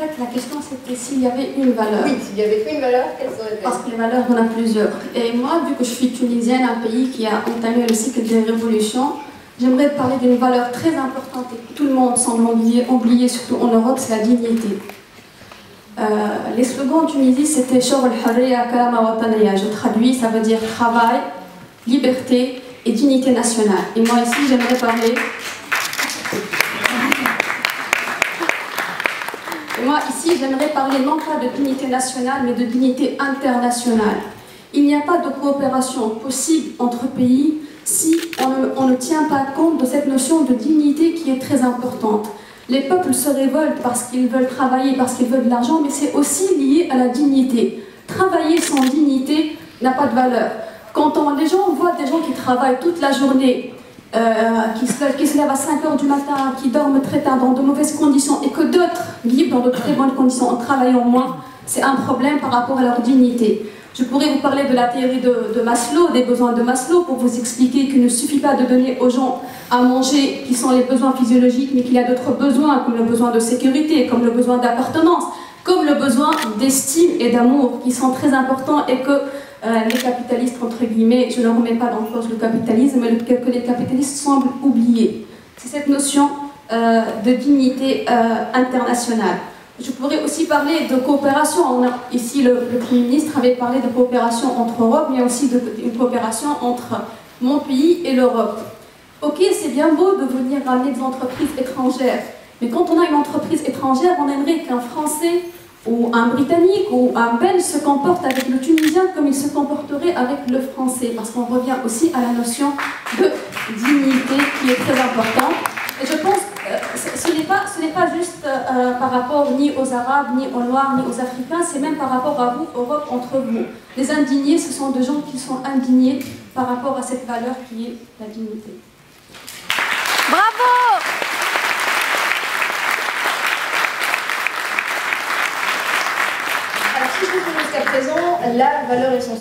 fait, la question c'était s'il y avait une valeur. Oui, s'il y avait une valeur, quelle serait-elle? Parce que les valeurs, il y en a plusieurs. Et moi, vu que je suis tunisienne, un pays qui a entamé le cycle des révolutions, j'aimerais parler d'une valeur très importante et que tout le monde semble oublier, surtout en Europe, c'est la dignité. Les slogans en Tunisie, c'était Shoghl Harriya Karama Wataniya. Je traduis, ça veut dire travail, liberté et dignité nationale. Et moi ici, j'aimerais parler... non pas de dignité nationale, mais de dignité internationale. Il n'y a pas de coopération possible entre pays si on ne tient pas compte de cette notion de dignité qui est très importante. Les peuples se révoltent parce qu'ils veulent travailler, parce qu'ils veulent de l'argent, mais c'est aussi lié à la dignité. Travailler sans dignité n'a pas de valeur. Quand les gens voient des gens qui travaillent toute la journée, qui se lèvent à 5 h du matin, qui dorment très tard dans de mauvaises conditions et que d'autres vivent dans de très bonnes conditions en travaillant moins, c'est un problème par rapport à leur dignité. Je pourrais vous parler de la théorie de Maslow, des besoins de Maslow, pour vous expliquer qu'il ne suffit pas de donner aux gens à manger, qui sont les besoins physiologiques, mais qu'il y a d'autres besoins, comme le besoin de sécurité, comme le besoin d'appartenance, comme le besoin d'estime et d'amour, qui sont très importants et que les capitalistes, entre guillemets, je ne remets pas en cause le capitalisme, mais que les capitalistes semblent oublier. C'est cette notion de dignité internationale. Je pourrais aussi parler de coopération. Ici, le Premier ministre avait parlé de coopération entre Europe, mais aussi d'une coopération entre mon pays et l'Europe. Ok, c'est bien beau de venir ramener des entreprises étrangères, mais quand on a une entreprise étrangère, on aimerait qu'un Français ou un Britannique ou un Belge se comporte avec le Tunisien comme il se comporterait avec le Français, parce qu'on revient aussi à la notion de dignité qui est très importante. Et je pense que ce n'est pas juste par rapport ni aux Arabes, ni aux Noirs, ni aux Africains, c'est même par rapport à vous, Europe, entre vous. Les indignés, ce sont des gens qui sont indignés par rapport à cette valeur qui est la dignité. Bravo! Alors, si je vous jusqu'à présent, la valeur essentielle.